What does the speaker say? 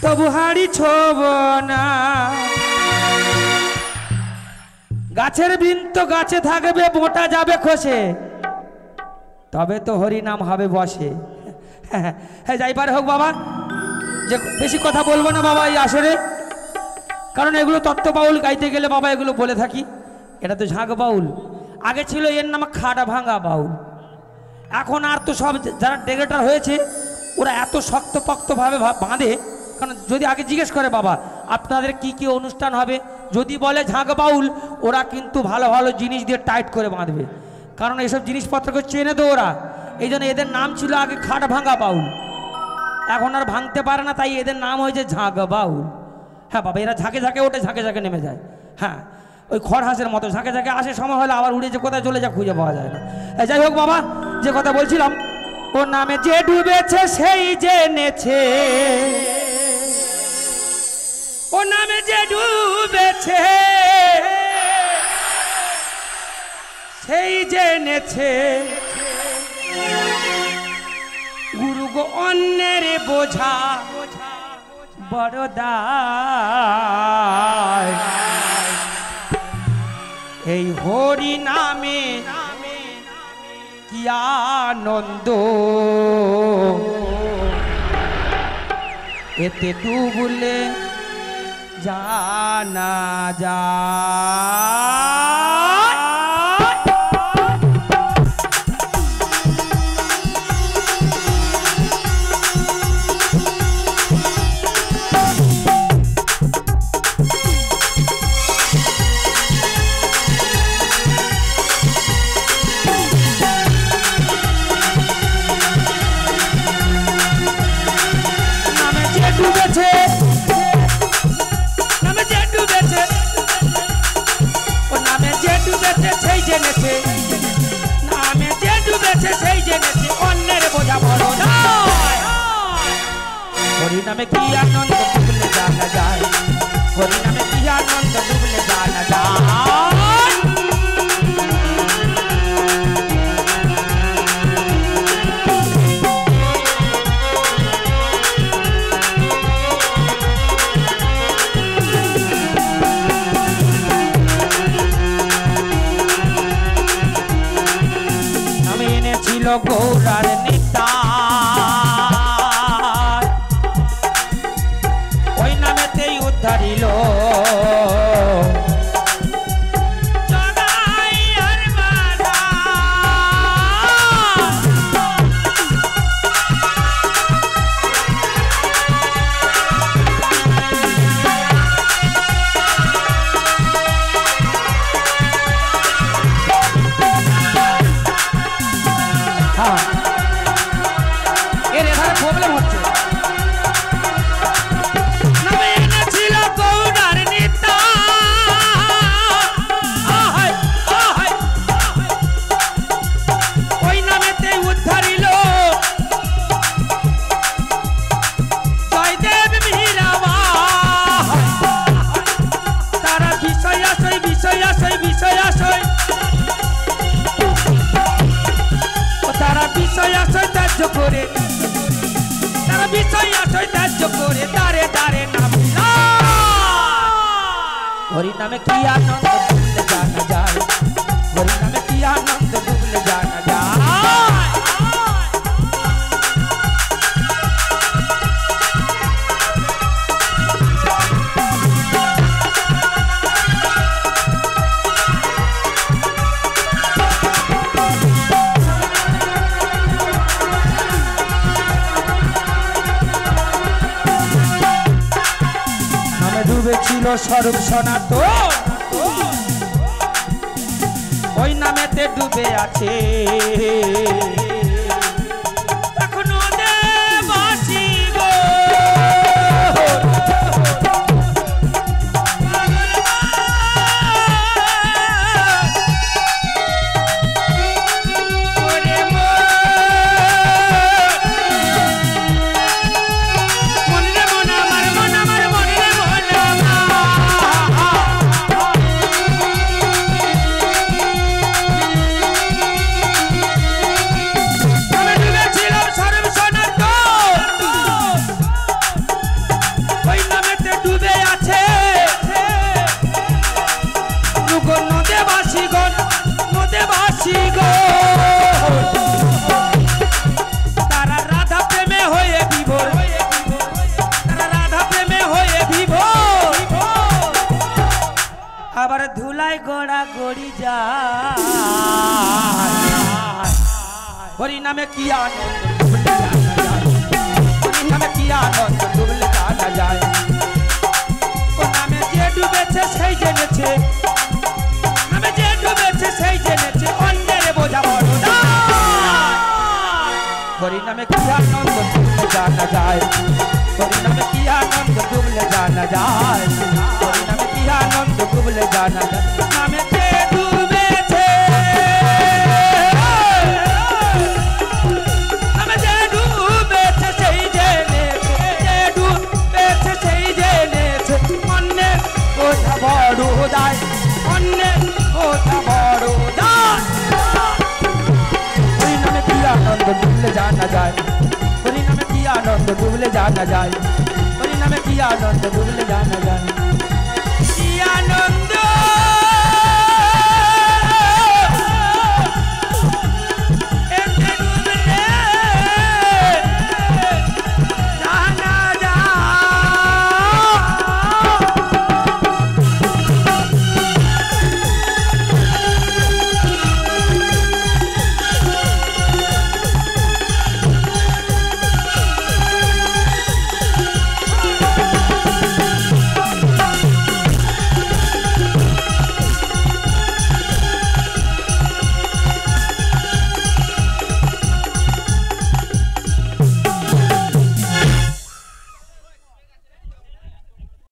তবু হাড়ি ছোব না। গাছের বৃন্ত গাছে থাকবে, বোটা যাবে খসে, তবে তো হরি নাম হবে বসে। হ্যাঁ যাইবার হোক বাবা, যে বেশি কথা বলবো না বাবা এই আসরে, কারণ এগুলো তত্ত্ব বাউল গাইতে গেলে বাবা এগুলো বলে থাকি। এটা তো ঝাঁক বাউল, আগে ছিল এর নাম খাড়া ভাঙা বাউল। এখন আর তো সব যারা ডেগেটার হয়েছে ওরা এত শক্তপোক্তভাবে বাঁধে, কারণ যদি আগে জিজ্ঞেস করে বাবা আপনাদের কি কি অনুষ্ঠান হবে, যদি বলে ঝাঁক বাউল, ওরা কিন্তু ভালো ভালো জিনিস দিয়ে টাইট করে বাঁধবে, কারণ এইসব জিনিসপত্রকে চেনে তো ওরা। এই জন্য এদের নাম ছিল আগে খাট ভাঙা বাউল, এখন আর ভাঙতে পারে না, তাই এদের নাম হয়েছে ঝাঁক বাউল। হ্যাঁ বাবা, এরা ঝাঁকে ঝাঁকে ওঠে, ঝাঁকে ঝাঁকে নেমে যায়। হ্যাঁ, ওই খড় হাঁসের মতো ঝাঁকে ঝাঁকে আসে, সময় হলে আবার উড়ে যে কোথায় চলে যায় খুঁজে পাওয়া যায় না। যাই হোক বাবা, যে কথা বলছিলাম, ও নামে যে ডুবেছে সেই জেনেছে, ও নামে যে ডুবেছে সেই জেনেছে, গুরু গো অন্যের বোঝা বড় দায়, এই হরি নামে কি আনন্দ, এতে ডুবলে জানা যায়। নামে যে ডুবেছে সেই জেনেছে, অন্যের বোঝা বড় নয়। হরি নামে কি আনন্দ ডুবলে জানা যায়, হরি নামে কি আনন্দ ডুবলে জানা যায়। গৌরার নেতা ওই নামেতেই উদ্ধারিল, হরি নামে কি আনন্দ ডুবলে জানা যায়, হরি নামে কি আনন্দ ডুবলে জানা যায়। ছিল স্বরূপ সনাতন, ওই নামেতে ডুবে আছে এখনো দেবাসী গো। আবার ধুলাই গোড়া গড়ি যায় হরি নামে কি আনন্দ হরি নামে কি আনন্দ ডুবলে জানা যায় ও নামে যে ডুবেছে সেই জেনেছে নামে যে ডুবেছে সেই জেনেছে অন্যের বোঝা বড় না হরি নামে কি আনন্দ ডুবলে জানা যায় হরি নামে কি আনন্দ ডুবলে জানা যায় হরি নামে কি আনন্দ ডুবলে জানা যায় নামে যে ডুবেছে নামে যে ডুবেছে সেই জেনেছে যে ডুবেছে সেই জেনেছে অন্যের বোঝা বড় দায় অন্যের বোঝা বড় দায় হরি নামে কি আনন্দ ডুবলে জানা যায় হরি নামে কি আনন্দ ডুবলে জানা যায় হরি নামে কি আনন্দ ডুবলে জানা যায় কি আনন্দ